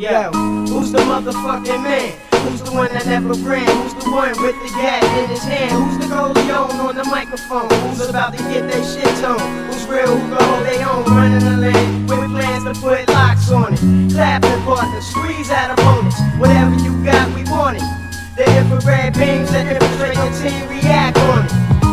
Yo, who's the motherfucking man? Who's the one that never ran? Who's the one with the gat in his hand? Who's the Corleone on the microphone? Who's about to get their shit on? Who's real? Who gon' hold their own? Running the land with plans to put locks on it. Clapping partners, squeeze out opponents. Whatever you got, we want it. The infrared beams that infiltrate your team, react on it.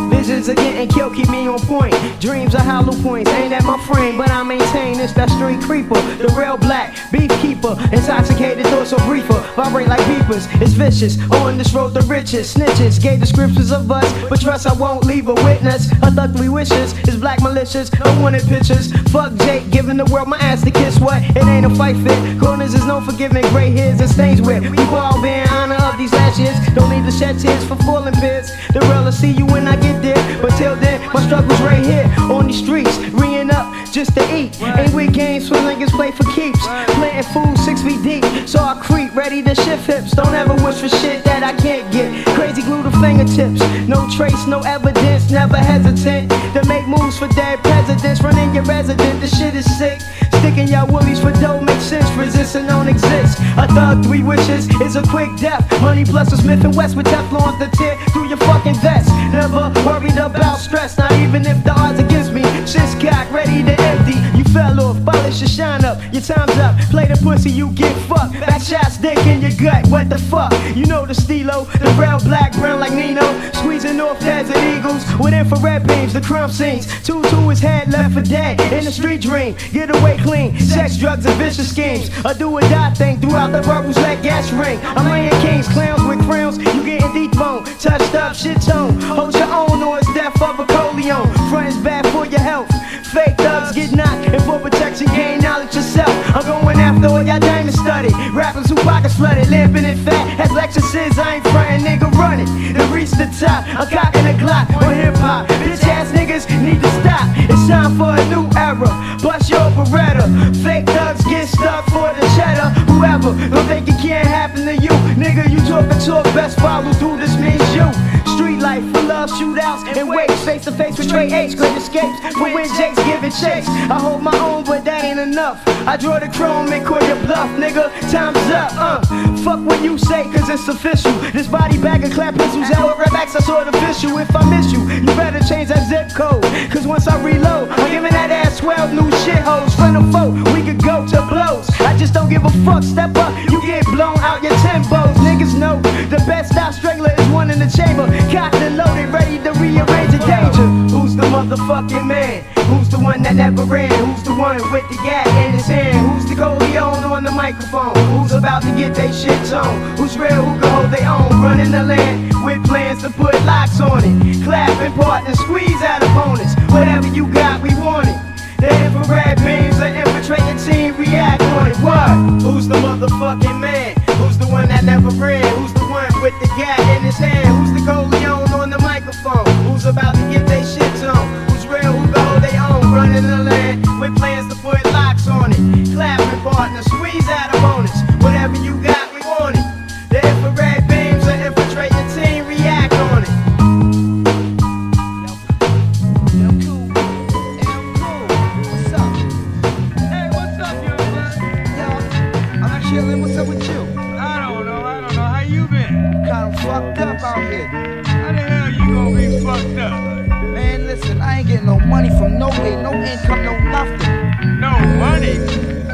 Visions of getting killed keep me on point. Dreams are hollow points, ain't at my frame, but I maintain it's that street creeper, the real black beef keeper. Intoxicated thoughts are briefer, vibrate like beepers. It's vicious, on this road the riches. Snitches gave descriptions of us, but trust I won't leave a witness. Ugly wishes is black malicious, no wanted pictures. Fuck Jake, giving the world my ass to kiss. What? It ain't a fight fit. Corners is no forgiving, gray hairs and stains with. We all being honor of these last years. Don't need to shed tears for falling pits. The real will see you when I get there. But till then, my struggle's right here on these streets, ringing up just to eat. Ain't with games where niggas play for keeps. Planting food 6 feet deep, so I creep, ready to shift hips. Don't ever wish for shit that I can't get. Crazy glue to fingertips, no trace, no evidence. Never hesitant to make moves for dead presidents. Running your resident, the shit is sick. Sticking y'all woolies for dough makes sense. Resisting don't exist. A thug 3 wishes is a quick death. Money plus a Smith and West with Teflon's to tear through your fucking vest. Never worried about stress, not even if the odds against me. Shit's cocked, ready to empty. You fell off, polish your shine up. Your time's up, play the pussy, you get fucked. Back shots, dick in your gut, what the fuck? You know the stilo, the real black, brown like Nino. Squeezing off desert eagles with infrared beams, the crime scenes. 2 to his head, left for dead, in the street dream. Get away clean, sex, drugs, and vicious schemes. A do or die thing throughout the bubbles, let gas ring. I'm laying kings, clowns with crowns. You getting deep bone, touched up, shit tone. Hold your own or it's death of a Corleone. Friends bad for your health. Fake thugs get knocked, and for protection, gain knowledge yourself. I'm going after all y'all diamond studied. Rappers who pockets flooded, limping and fat. As lectures, I ain't frontin', nigga running. To reach the top, I'm cocking a Glock on hip hop. Bitch ass niggas need to stop. It's time for a new era. Bust your Beretta. Fake thugs get stuck for the cheddar. Whoever, don't think it can't happen to you. Nigga, you talk, best follow through, this means you. Street life for love, shootouts and waves. Face to face with Trey H, great escapes. But when Jake's giving chase, I hold my own, but that ain't enough. I draw the chrome and call your bluff, nigga. Time's up, Fuck what you say, cause it's official. This body bag of clap pistols, L rap access artificial. If I miss you, you better change that zip code. Cause once I reload, I'm giving that ass 12 new shitholes. Friend of foe, we could go to blows. I just don't give a fuck, step up, you get blown out your tempos. Niggas know the best style strangler is one in the chamber. Cocked and loaded, ready to rearrange the danger. Who's the motherfucking man? Who's the one that never ran? Who's the one with the gat in his hand? Who's the Corleone on the microphone? Who's about to get their shit on? Who's real? Who can hold their own? Running the land with plans to put locks on it. Clapping partners, squeeze out opponents. Whatever you got, we want it. The infrared beams that infiltrate your team, react on it. What? Who's the motherfucking man? Who's the one that never ran? Who's the one with the gat in his hand? Who's the Corleone on the microphone? Who's about to get their shit on? Who's real? Who can hold their own? Running the land with plans to put locks on it. Clapping partners, squeeze out opponents. Whatever you got, we want it. The infrared beams that infiltrate your team, react on it. Chillin', what's up with you? I don't know, how you been? Kinda fucked up out here. How the hell you gonna be fucked up? Man, listen, I ain't getting no money from nowhere, no income, no nothing. No money?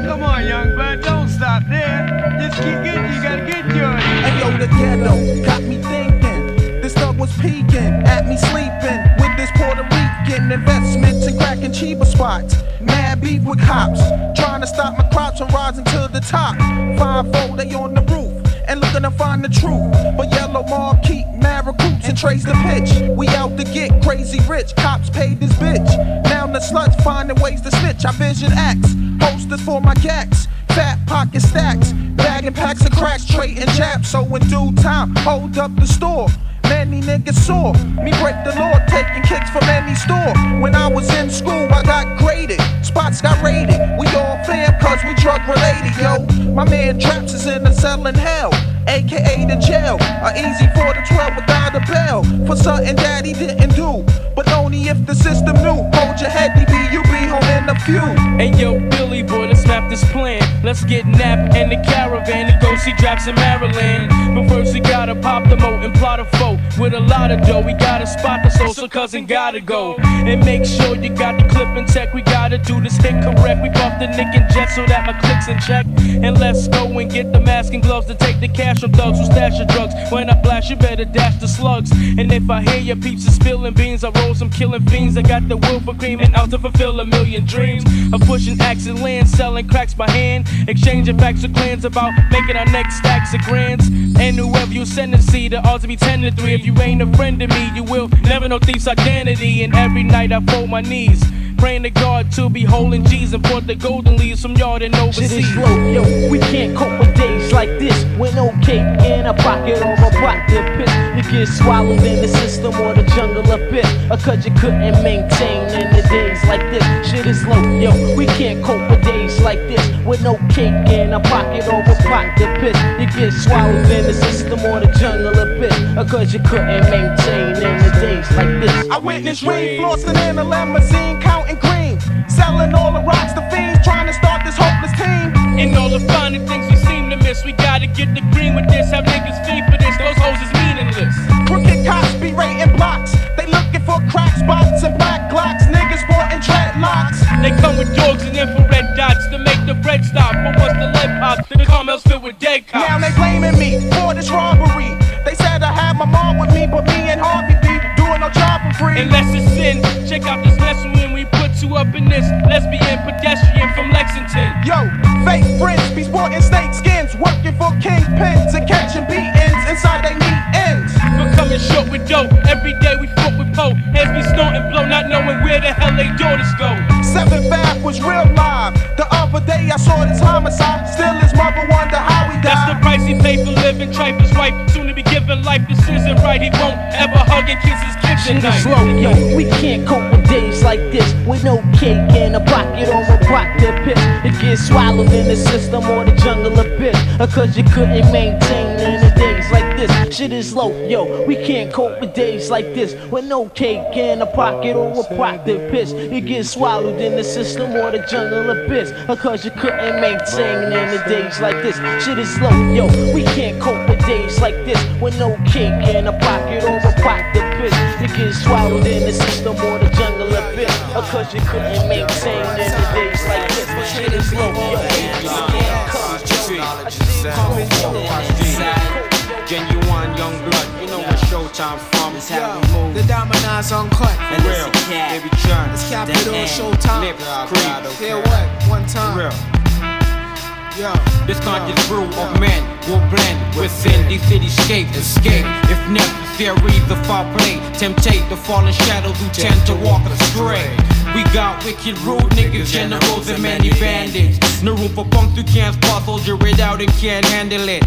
Come on, young blood, don't stop there. Just keep getting, you gotta get yours. Hey yo, the ghetto got me thinking. This thug was peeking at me sleeping with this Puerto Rican investments and cracking cheaper spots. Mad beef with cops, trying to stop my crops from rising to the top. 5-4, they on the roof and looking to find the truth. But yellow mob keep mad recruits and trace the pitch. We out to get crazy rich, cops paid this bitch. Now the sluts finding ways to snitch. I vision acts, posters for my gacks. Fat pocket stacks, bagging packs of cracks, trading jabs. So in due time, hold up the store. Many niggas saw me break the law, taking kicks from any store. When I was in school, I got graded, spots got raided. We all fam cause we drug related, yo. My man Traps is in the cell in hell, aka the jail. Easy for the 12 without a bail for something that he didn't do, but only if the system knew. Hold your head, DB, you be home in a few. Hey yo, Billy boy, let's snap this plan. Let's get napped in the caravan and go see Draps in Maryland. But first we gotta pop the moat and plot a foe. With a lot of dough, we gotta spot the soul, so cousin gotta go. And make sure you got the clip in check. We gotta do this hit correct. We buff the Nick and Jet so that my click's in check. And let's go and get the mask and gloves to take the cash from thugs who stash your drugs. When I blast, you better dash the slugs. And if I hear your peeps are spilling beans, I roll some killing fiends. I got the will for cream and out to fulfill a million dreams. Of pushing axe and land, selling cracks by hand, exchanging facts with clans about making our next stacks of grands. And whoever you send to see, the odds to be 10 to 3. If you ain't a friend to me, you will never know thief's identity. And every night I fold my knees, praying to God to be holding G's and put the golden leaves from yard and overseas. Shit is low, yo, we can't cope with days like this. With no cake in a pocket or a block to piss. You get swallowed in the system or the jungle a bit. Or cause you couldn't maintain in the days like this. Shit is low, yo, we can't cope with days like this. With no cake in a pocket or a block to piss. You get swallowed in the system or the jungle a bit. Or cause you couldn't maintain in the days like this. I witnessed rain flossing in a limousine, counting green, selling all the rocks to fiends, trying to start this hopeless team. And all the finer things we seem to miss, we gotta get the green with this. Have niggas feed for this, those hoes is meaningless. Crooked cops be rating blocks, they looking for crack spots and black glocks. Niggas sporting dreadlocks. They come with dogs and infrared dots to make the bread stop. But once the lead pops, the camel's filled with dead cops. Now they blaming me for this robbery. They said I had my mom with me, but me and Harvey be doing no job for free. Unless it's sin, check out this lesson when we put you up in this lesbian pedestrian from Lexington. Yo, fake friends be sporting snake skins, working for kingpins and catching beatings inside they meet ends. We're coming short with dough, every day we fuck with Poe. Heads be snorting blow, not knowing where the hell they daughters go. 7th Ave was real live. The other day I saw this homicide. Still his mother wonder how he died. That's the price he paid for living. Tripe his wife, soon to be given life. This isn't right. He won't ever hug and kiss his kids Shit tonight. is low, yo, we can't cope with days like this. With no cake in a pocket or a block to piss. It gets swallowed in the system or the jungle a bit. Or cause you couldn't maintain in the days like this. Shit is low, yo, we can't cope with days like this. With no cake in a pocket or a block to piss. You get swallowed in the system or the jungle abyss. Or cause you couldn't maintain in the days like this. Shit is low, yo, we can't cope with days like this. With no cake in a pocket or a block to piss. You get swallowed in the system or the jungle abyss. Or cause you couldn't maintain in the days like this. Shit is low, yo, we can't cope. Genuine young blood, you know where Showtime from. That's how we move. The Dominos uncut. And real, baby John. It's Capital Showtime. Lip, creep. Hear what? One time. Real. Yo. This conscious brew of men will blend within the cityscape. Escape if necessary, the foul play. Temptate the fallen shadows who tend to walk astray. We got wicked rude niggas, generals and many bandits. No room for punks who can't spot, soldier it out and can't handle it.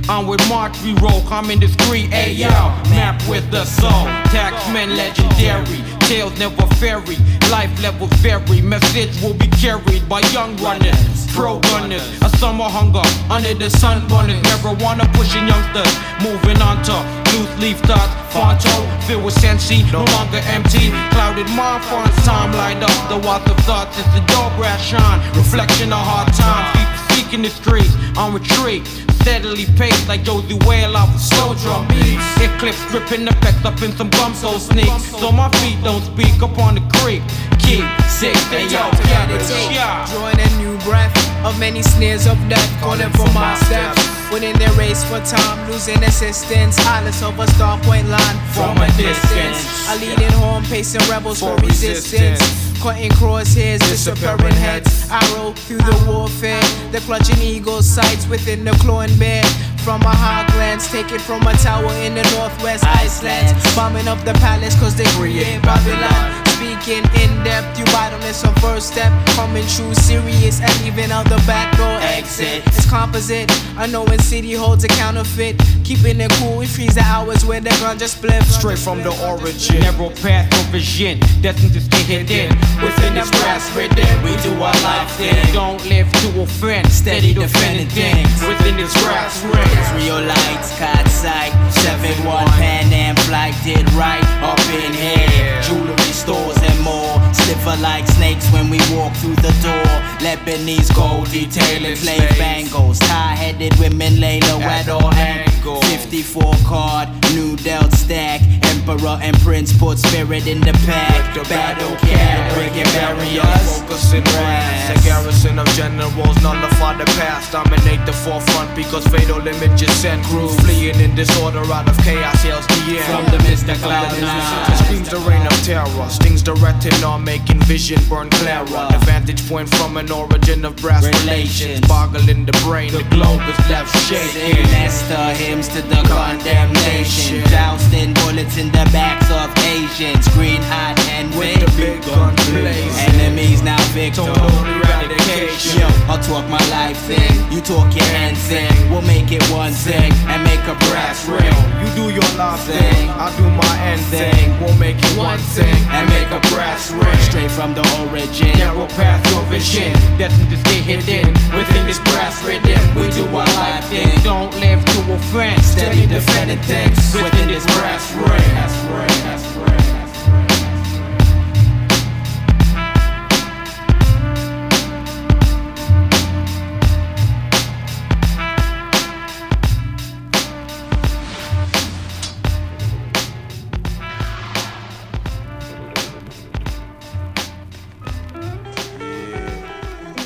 On with March, we roll, coming discreet, ayo. Map with the soul, taxmen legendary. Tales never vary, life levels vary. Message will be carried by young runners, pro gunners. A summer hunger under the sun runners. Marijuana pushing youngsters, moving on to loose leaf thoughts. Fonto, filled with sensi, no longer empty. Clouded mind, fonts, time light up. The water of thoughts is the door brass shine. Reflection of hard times, people seeking the streets on retreat. Steadily paced like Josie Whale off of slow drum beats. Eclipse dripping effects up in some bum so sneaks. So my feet don't speak up on the creek. Keep sick, Hey yo, meditate, drawing a new breath of many snares of death, calling for my steps. Winning their race for time, losing assistance. Eyeless of a star point line from a distance. A leading horn, pacing rebels for resistance. Cutting crosshairs, disappearing heads. Arrow through the warfare. The clutching eagle sights within the clawing bear. From a high glance, taken from a tower in the northwest Iceland. Bombing up the palace cause they create Babylon. Speaking in depth, you bottomless on first step. Coming true serious and leaving out the back door exit. It's composite, unknown city holds a counterfeit. Keeping it cool, we freeze the hours where the gun just split. straight from the origin. Narrow path of vision, destined to stay hidden. Within this grass ridden, we do our life thing. Don't live to offend, steady defending things. Within this grass ring. Israelites, caught sight, 7-1 Pan Am flight did right up in here. Jewelry stores and more. shiver like snakes when we walk through the door. Lebanese gold detailing play bangles. Tie-headed women lay low at all angles. 54 card, new dealt stack. Emperor and prince put spirit in the pack. Battle cat, breaking barriers. Focus in ranks. A garrison of generals nullify the past. Dominate the forefront because fatal images send crews fleeing in disorder out of chaos. Yells the end From the mist of cloud nine. screams the reign of terror. Stings the retina, making vision burn clearer. The vantage point from an origin of brass relations. Boggling the brain, the globe is left shaking. Nesta hymns to the condemnation. Jousting bullets in the backs of Asians. Green-eyed and With the big gun blazing. enemies now victim. Total eradication. Yo, I'll talk my life thing, you talk your hand thing. We'll make it one thing and make a brass ring. You do your life thing, I do my end thing. We'll make it one thing and make a brass ring. Straight from the origin. Narrow path your vision, destined to stay hidden within this brass rhythm. We do our life thing, don't live to offend. Steady defending things within this brass ring.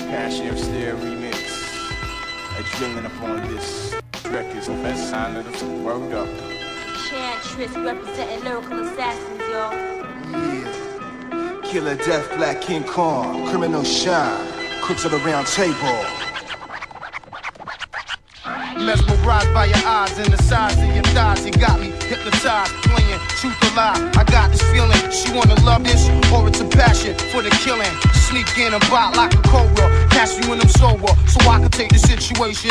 Passion Stereo remix. Adrenaline upon this record's the best sign of the world up. Chantress representing lyrical assassins, y'all. Yeah. Killer Death, Black King Kong, Criminal Shine, Crooks of the Round Table. Mesmerized by your eyes and the size of your thighs. You got me hypnotized, playing truth or lie. I got this feeling, she wanna love this, or it's a passion for the killing. Sneak in and bite like a cobra, catch you in them sober, so I can take the situation.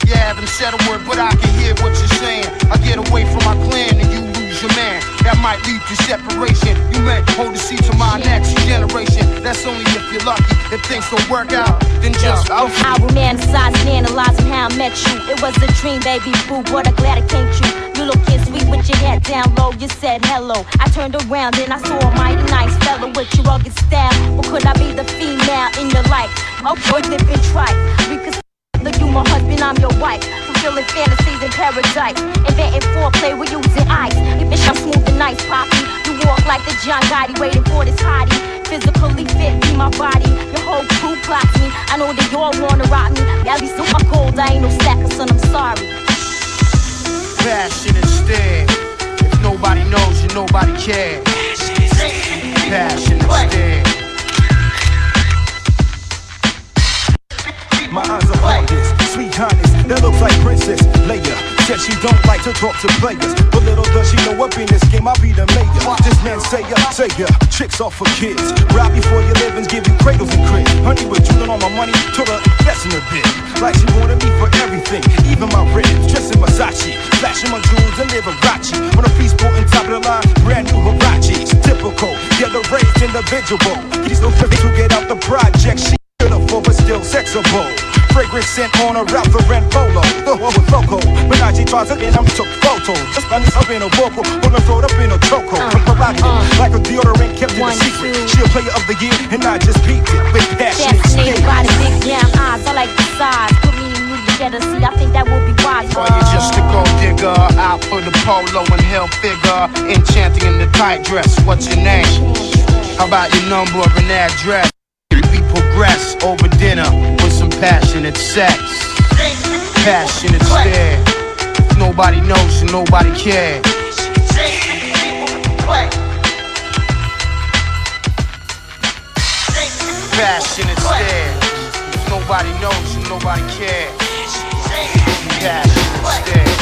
You haven't said a word, but I can hear what you're saying. I get away from my clan and you lose your man. That might lead to separation. You may hold the seat to my next generation. That's only if you're lucky. If things don't work out, then just I romanticize and analyzing how I met you. It was a dream, baby boo, but I'm glad it came true. You looking sweet with your head down low, you said hello. I turned around and I saw a mighty nice fella with your rugged style. Or could I be the female in your life? Oh, boy, living trite. Because you my husband, I'm your wife. Fulfilling fantasies in paradise. Inventing foreplay, we're using ice. You bitch, I'm smooth and nice, poppy. You walk like the John Gotti, waiting for this hottie. Physically fit, be my body. Your whole crew clocks me. I know that y'all wanna rock me. At least I'm cold, I ain't no slacker, son, I'm sorry. passion instead. If nobody knows you, nobody cares. Passion instead. My eyes are on this, sweet highness, that looks like Princess Leia. Said she don't like to talk to players, but little does she know up in this game, I'll be the mayor. This man say ya, tricks off for kids. Rob you for your livings, give you cradles and cribs. Honey was drooling on my money, told her invest in a bit. Like she wanted me for everything, even my ribs. Dressed in Versace, flashing my jewels and Liberace. On a piece put on top of the line, brand new Hirachis. Typical, yeah, the raised individual. He's no fit to get out the project. She beautiful but still sexable. Fragrance scent on a Ralph Lauren polo. The one with loco. Menage tries it and I'm took photos. Just find this up in a vocal, wanna throw it up in a choco. Prerogative, like a deodorant kept in a secret. She a player of the year and I just peaked it with passion. Fascinated by the big damn eyes, I like the size. Put me and you together, see, I think that would be wise. Or you just a gold digger, out for the polo and hell figure. Enchanting in the tight dress, what's your name? How about your number and address? We progress over dinner with some passionate sex. Passionate stare. Nobody knows and nobody cares. Passionate stare. Nobody knows and nobody cares. Passionate stare.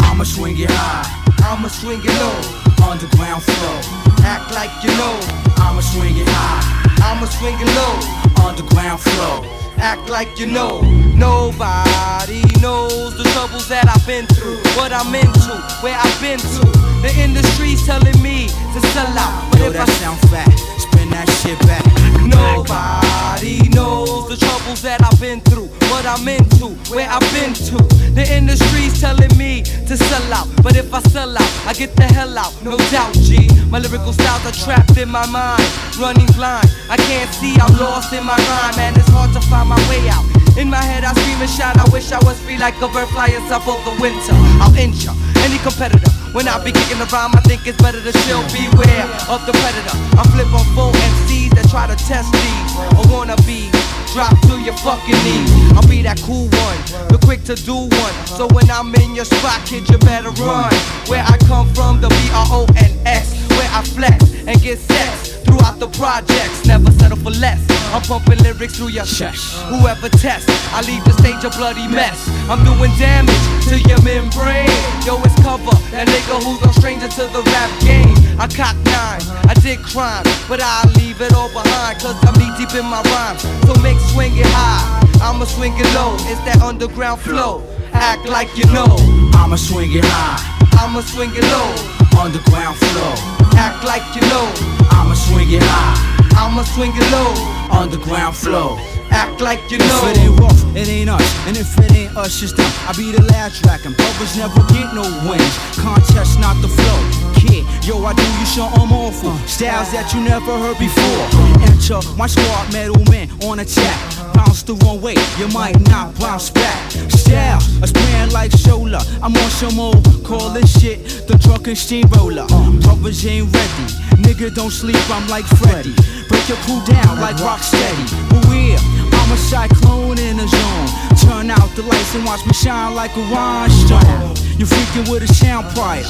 I'ma swing it high, I'ma swing it low, underground flow. Act like you know, I'ma swing it high, I'ma swing it low, underground flow. Act like you know. Nobody knows the troubles that I've been through, what I'm into, where I've been to. The industry's telling me to sell out, but Yo, if that I sound fat, spin that shit back. nobody knows the troubles that I've been through, what what I'm into, where I've been to. The industry's telling me to sell out, but if I sell out, I get the hell out, no doubt, G. My lyrical styles are trapped in my mind, running blind. I can't see, I'm lost in my rhyme, and it's hard to find my way out. In my head, I scream and shout, I wish I was free like a bird flying south of the winter. I'll injure any competitor. When I be kicking the rhyme, I think it's better to chill, beware of the predator. I flip on full MCs that try to test these, or wanna be drop to your fucking knees. I'll be that cool one, the quick to do one. So when I'm in your spot, kid, you better run. Where I come from, the BRONX, where I flex and get sex throughout the projects, never settle for less. I'm pumping lyrics through your chest. Whoever tests, I leave the stage a bloody mess. I'm doing damage to your membrane. Yo, it's cover, that nigga who's no stranger to the rap game. I cock nine, I did crime, but I'll leave it all behind, cause I'm knee deep in my rhymes. So make swing it high, I'ma swing it low. It's that underground flow, act like you know. I'ma swing it high, I'ma swing it low. underground flow. Act like you know. I'ma swing it high, I'ma swing it low. underground flow. Act like you know. If it ain't rough, it ain't us. And if it ain't us, it's them. I be the last track, and brothers never get no wins. Contest, not the flow. Kid, yo, I do you something awful. Styles that you never heard before. Enter my squad, metal men on attack. Bounce the wrong way, you might not bounce back. Style, a spraying like Shola. I'm on some old, call this shit the drunken steamroller. Brothers ain't ready, nigga don't sleep, I'm like Freddy. Break your crew down like Rocksteady. But we're, I'm a cyclone in the zone. Turn out the lights and watch me shine like a rhinestone. You freaking with a sound prior.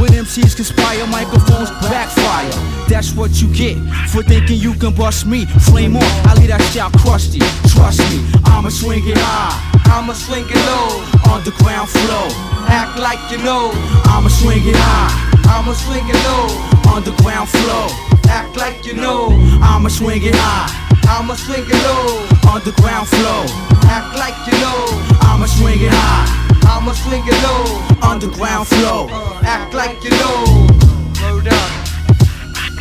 When MCs conspire, microphones backfire. That's what you get for thinking you can bust me. Flame on, I leave that shit crusty. Trust me, I'ma swing it high, I'ma swing it low. underground flow. Act like you know. I'ma swing it high, I'ma swing it low. underground flow. Act like you know. I'ma swing it high, I'ma swing it low. underground flow. Act like you know. I'ma swing it high, I'ma swing it low. underground flow. Act like you know. Word up.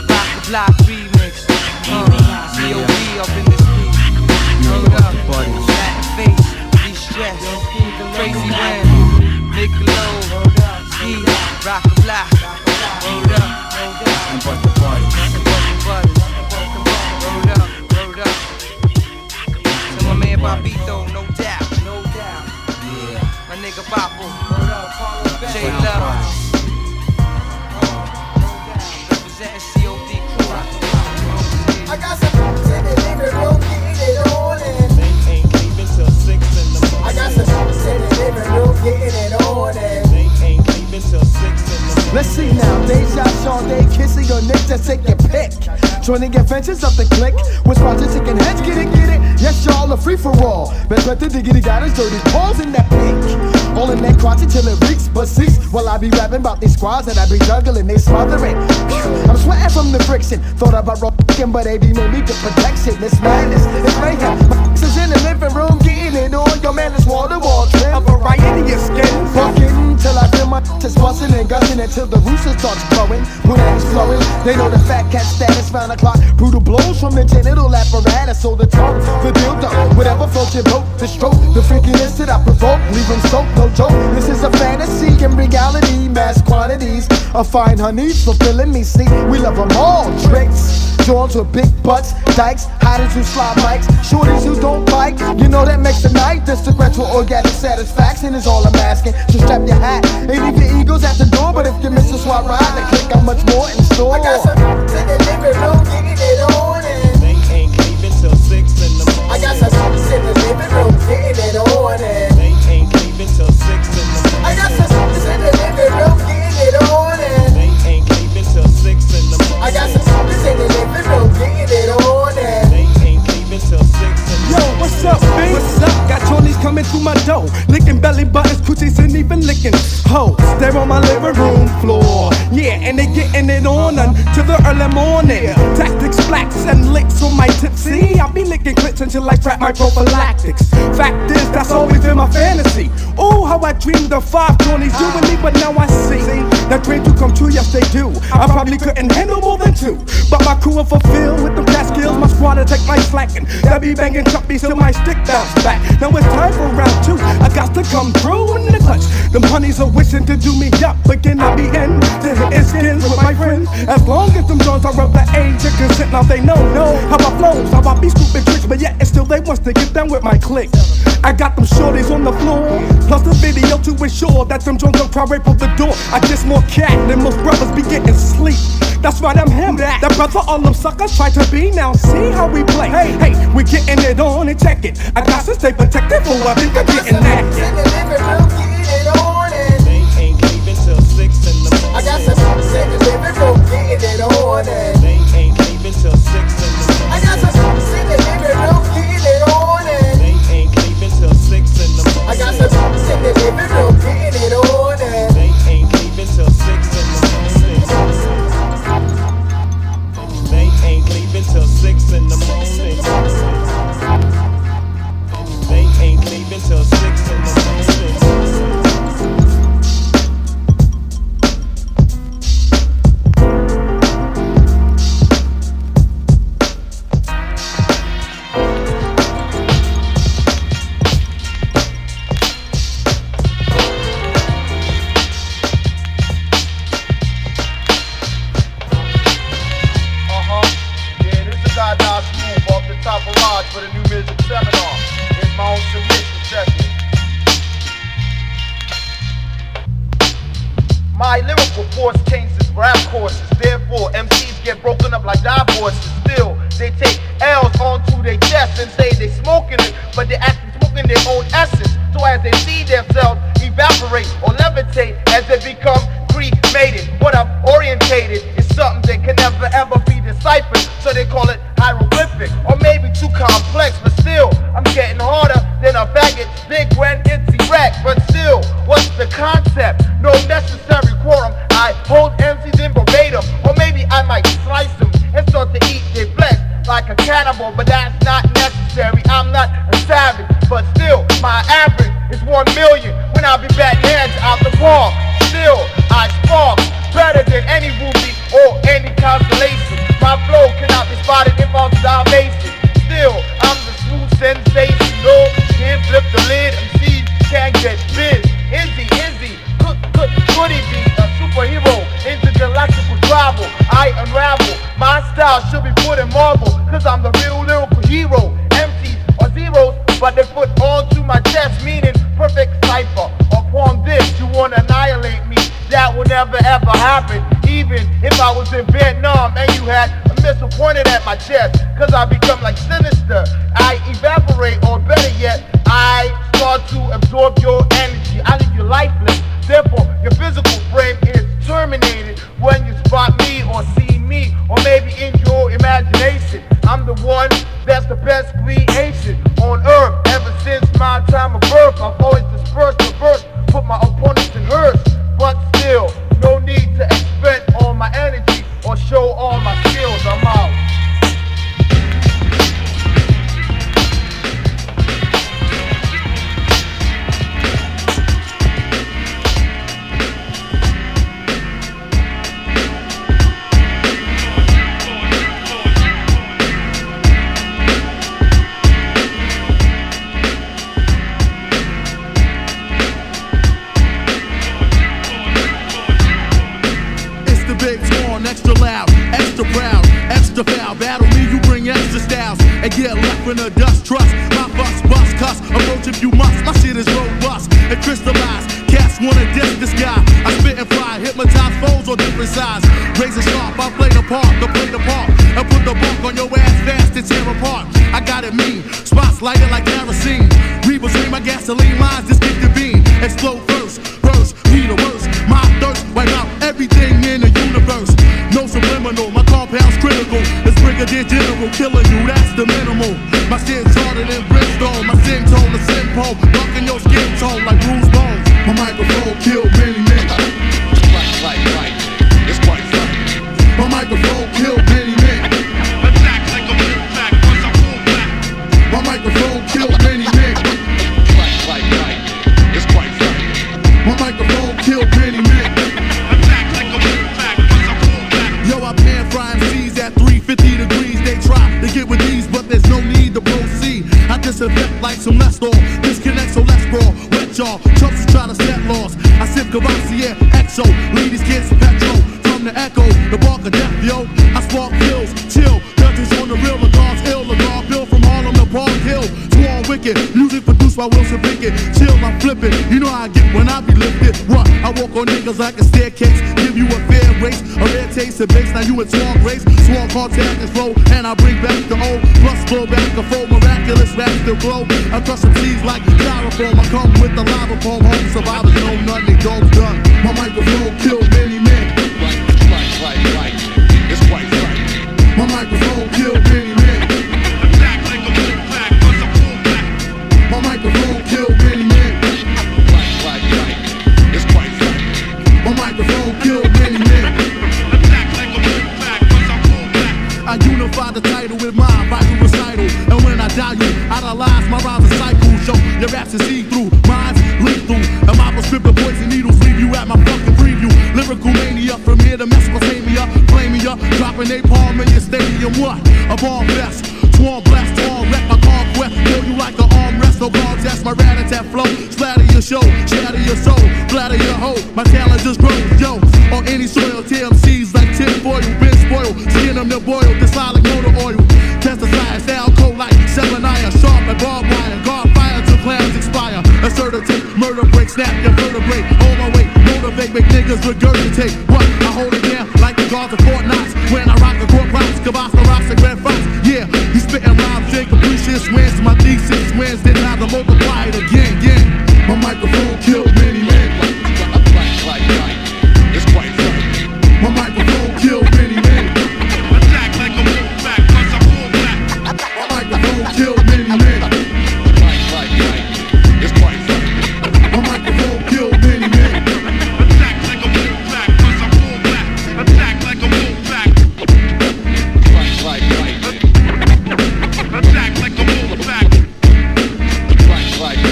Rock the block remix. COD up in this beat. Word up. Latin face, de-stress. Crazy Ren. Nick Low. Ski. Rock the block. Word up. And but the party. Word up. Word up. To my man Bobito, no doubt. No doubt. Yeah. My nigga Papo. J Love. Representing COD crew. I got some in the living room, getting it on and They ain't leaving till 6 in the morning. I got some in the living room, getting it on and They ain't leaving till 6 in the morning. Let's see now, deja all day kissing your nick, just take your pick. Joining adventures of the click, with spots and chicken heads, get it, get it. Yes, y'all, a free for all. Best bet the diggity got his dirty paws in that pink. All in that crotch till it reeks, but cease. While I be rapping about these squads that I be juggling, they smothering. I'm sweating from the friction. Thought about rocking, but they be made me the protection. This madness, it's mayhem. My is in the living room, getting it on. Your man is wall to wall trim. A variety of skins. Fucking till I feel my just busting and gushing until the rooster starts growing. When it's flowing, they know the fat cat status. Round the clock, brutal blows from the genital apparatus. So the tongue, the dildo, whatever floats your boat, the stroke, the freakiness that I provoke, leave them soaked, no joke. This is a fantasy and reality, mass quantities of fine honeys fulfilling me. See, we love them all. Tricks, Jones with big butts, dykes, hiders who slide mics, shorties who don't bite. You know that makes the night. This sequential organic satisfaction is all I'm asking. So strap your hat and leave your egos at the door. But if you miss a swap ride, then click how much more in store. I got some in the living room, getting it on and They ain't leaving till 6 in the morning. I got some in the living room, getting it on and They ain't leaving till 6 in the morning. I got some in the living room, getting it on and They ain't leaving till 6 in the morning. I got some in the living room, getting it on and They ain't leaving till 6 in the morning. Yo, what's up, B? What's up? Got Johnny's coming through my door, licking belly buttons, coochies, and even licking hoes. They're on my living room floor, yeah, and they getting it on until the early morning. Tactics, blacks, and licks on my tipsy. I be licking clits until I trap my prophylactics. Fact is, that's always been my fantasy. Oh, how I dreamed of 5 Johnnies doing me, but now I see that dream to come true. Yes, they do. I probably couldn't handle more than 2, but my crew will fulfill with them cat skills. My squad to take my slacking. That be banging chuppies till my stick bounce back. Now it's time for round two. I got to come through in the clutch. Them honeys are wishing to do me up, but can I be in to hitting skins with my friends? As long as them joints are of the age of consent, now they know how I flows, how I be stupid tricks, but yet it's still they wants to get down with my clique. I got them shorties on the floor, plus the video to ensure that them joints don't try rape on the door. I get more cat than most brothers be getting sleep. That's right, I'm him. That brother all them suckers try to be. Now see how we play. Hey, we getting it on and check it. I got to stay protected for I think I'm getting naked. They ain't leaving till 6 in the morning. I got some sick living for getting it on. They ain't leaving till 6 in the morning. I got some sick living for getting it on. They ain't leaving till 6 in the morning. I got some sick living for getting it on. They ain't leaving till 6 in the morning. They ain't leaving till 6 in the morning. They ain't leaving till 6 in the morning. For the new music seminar. Here's my own submission, check it. My lyrical force changes rap courses. Therefore, MCs get broken up like divorces. Still, they take L's onto their chest and say they smoking it, but they actually smoking their own essence. So as they see themselves evaporate or levitate, as they become cremated. What I've orientated is something that can never ever be deciphered. So they call it hieroglyphic, or maybe too complex, but still, I'm getting harder than a faggot's big grand empty rack. But still, what's the concept? No necessary quorum. I hold MCs in verbatim, or maybe I might slice them and start to eat their flesh like a cannibal, but that's not necessary. I'm not a savage, but still, my average is 1 million when I be batting heads out the park. Still, I spark better than any ruby or any constellation. My flow cannot be spotted if I'm Dalmatian. Still, I'm the smooth sensation. No, can't flip the lid. MCs can't get biz. Izzy, could he be a superhero? Intergalactical travel, I unravel. My style should be put in marble, cause I'm the real lyrical hero. MCs are zeros, but they put onto my chest, meaning perfect cipher. Upon this, you wanna annihilate me. That will never ever happen. Even if I was in Vietnam and you had a missile pointed at my chest, cause I become like sinister. I evaporate, or better yet, I start to absorb your energy. I leave you lifeless. Therefore, your physical frame is terminated when you spot me or see me, or maybe in your imagination. I'm the one that's the best creation on earth. Ever since my time of birth, I've always dispersed the verse, put my opponents in hearse. But still, no need to expend all my energy or show all my skills. I'm out. Extra loud, extra proud, extra foul. Battle me, you bring extra styles and get left in the dust. Trust my fuss, bust, cuss. Approach if you must. My shit is robust and crystallized. Cats wanna diss this guy. I spit and fly, hypnotize foes on different sides. Razor sharp, I play the part, and put the bark on your ass fast and tear apart. I got it mean, spots lighted like kerosene. Read between my gasoline lines, just get the beam. Explode first, be the worst. My thirst, wipe out everything in the universe. No subliminal, my compound's critical. It's Brigadier General, killing you, that's the minimal. My shit's harder than Bristol, my skin tone is simple. Darken your skin tone like bruised bones. My microphone killed many men. Right, it's quite funny. My microphone killed many men. Attack like a full back, once I pull back. My microphone killed many men. Right, it's quite funny. My microphone killed many men. Attack like a full back, once I pull back. Yo, I pan frying seas at 350 degrees. They try to get with these, but there's no need to proceed. I disinfect like some Lestol, disconnect so let's brawl. Wet y'all, chumps try to set laws. I sip Cavassier, EXO, lead these kids petrol. From the echo, the bark of death, yo. I spark kills, chill, judges on the real, the guards ill, the guard bill from Harlem to Park Hill. Sworn wicked, music produced by Wilson Pickett. Chill, I'm flipping, you know how I get when I be lifted. What? I walk on niggas like a staircase, give you a fair race, a rare taste of bass. Now you in swan race, swan contact and flow, and I bring back the old, plus blow back a foe, miraculous rap still glow. I crush some seeds like styrofoam, I come with the lava foam, home survivors know nothing, dogs done. My microphone killed many men. Right. It's quite right. My microphone killed many men. Attack like a fullback, cause I'm fullback. My microphone killed many men. Right. It's quite right. My microphone killed many men. Attack like a fullback, cause I'm fullback. I unify the title with my vital recital. And when I die you, idolize my rhymes and cycles. Show your raps is see-through, mine's lethal. And my prescriptive poison needles leave you at my fucking preview. Lyrical mania from here to Mesopotamia. Flame me up, dropping napalm in your stadium. What? A bomb fest. Swarm blast, swarm wreck my conquest. Kill you like an armrest, no contest. My rat-a-tat flow. Splatter your show, shatter your soul, flatter your hoe. My talent just grows, yo. On any soil, TMC's like tin foil. Been spoiled, skin them to boil. This like motor oil. Pesticide, style cold like Selenaya. Sharp like barbed wire. Guard fire till clowns expire. Assertive, murder break, snap your vertebrae. Hold my weight, motivate, make niggas regurgitate. What? I hold it down like the guards of Fort Knox. When I rock the court rocks, Kavas, the rocks, and Red Fox. Yeah, you spitting rhymes, Jake, appreciate wins. My thesis wins, then how to multiply it again. My microphone killed many men. Right. It's quite right. My microphone killed many men. Attack like a fullback, cause I'm fullback. My microphone killed many men. Right. It's quite right. My microphone killed many men. Attack like a fullback, cause I'm fullback. Attack like a fullback. Right. Attack like a fullback. Right.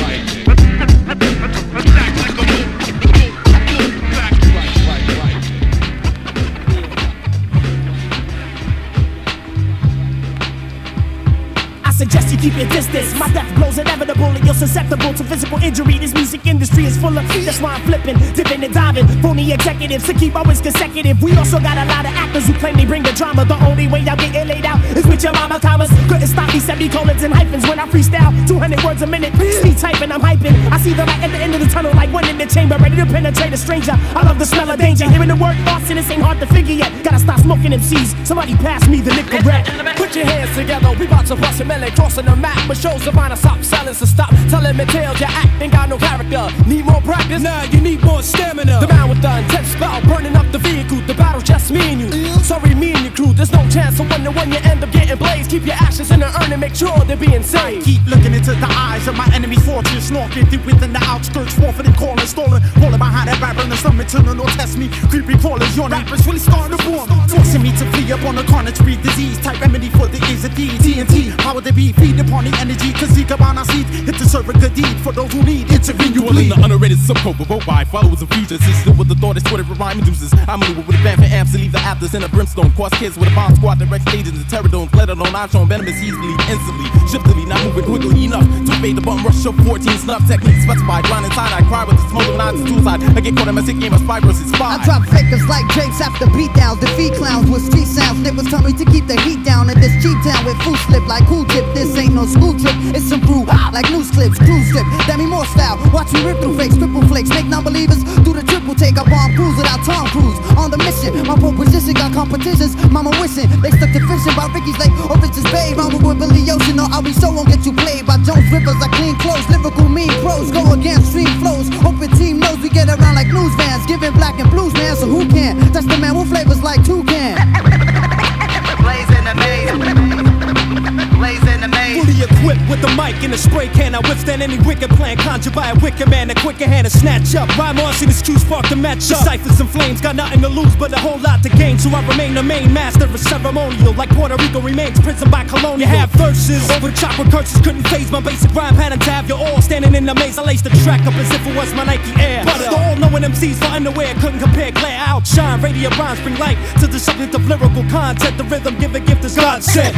Suggest you keep your distance. My death blows inevitable and you're susceptible to physical injury. This music industry is full of that's why I'm flipping, dipping and diving. Phony executives to keep always consecutive. We also got a lot of actors who claim they bring the drama. The only way y'all getting laid out is with your mama commas. Couldn't stop me semicolons and hyphens when I freestyle. 200 words a minute, speed typing, I'm hyping. I see the light at the end of the tunnel like one in the chamber, ready to penetrate a stranger. I love the smell of danger. Hearing the word arsonist ain't hard to figure yet. Gotta stop smoking MCs. Somebody pass me the nickel red. Put your hands together, we bout to bust a melon. Crossing the map, but shows the vine, stop selling, so stop telling me tales. Your act ain't got no character. Need more practice? Nah, you need more stamina. The man with the intense spell, burning up the vehicle. The battle's just me and you. Sorry, me and your crew. There's no chance of winning when you end up getting blazed. Keep your ashes in the urn and make sure they're being saved. Keep looking into the eyes of my enemy fortress, snorking through within the outskirts, forfeiting, calling, stolen, falling behind that rapper in the stomach, turning or test me. Creepy crawlers, your rappers really starting to form, forcing me to flee up on the carnage, breed disease. Type remedy for the ears of D, TNT. How would they be? Feed upon the energy, cause he come on our seat. Hit to serve a good deed for those who need. Intervene, you bleed. The underrated subcope of by followers of futures. Still with the thought it's what it rhyme induces. I maneuver with a band for amps to leave the afters in a brimstone. Cross kids with a bomb squad that wrecks stages and terradomes. Let it on, I'm showing venomous easily, instantly, shiftily, not moving quickly enough to fade the button rush of 14 snuff technique specified. Grinding inside, I cry with the smoke of nines and suicide. I get caught in my sick game of spy versus spy. I drop fakers like Jakes after beatdowns. Defeat clowns with street sounds. Niggas tell me to keep the heat down in this cheap town with food slip like cool tip. This ain't no school trip, it's some brew like news clips, cruise strip. Demi Moore style, watch me rip through fakes, triple flakes, make non-believers do the triple take. A bomb cruise without Tom Cruise on the mission. My pole position got competitions, mama wishing they stuck to fishing by Ricky's Lake or Rich's Bay. Rumble with Billy Ocean, or I'll be so won't get you played by Jones Rivers. I clean clothes, lyrical mean pros, go against stream flows. Hope your team knows we get around like news vans, giving black and blues man. So who can touch the man with flavors like toucan? Blaze in the maze. Blaze in the maze. Fully equipped with the mic, snake in a spray can. I withstand any wicked plan, conjured by a wicked man, a quicker hand to snatch up. Rhyme on, see this cue spark to match up. Ciphers and flames, got nothing to lose but a whole lot to gain. So I remain the main master of ceremonial, like Puerto Rico remains prison by colonial. You have verses over the chocolate curses, couldn't phase my basic rhyme pattern to have you all standing in the maze. I laced the track up as if it was my Nike Air. But the all-knowing MCs for underwear couldn't compare. Glare outshine, radiant rhymes bring light to the subject of lyrical content. The rhythm give a gift as God said.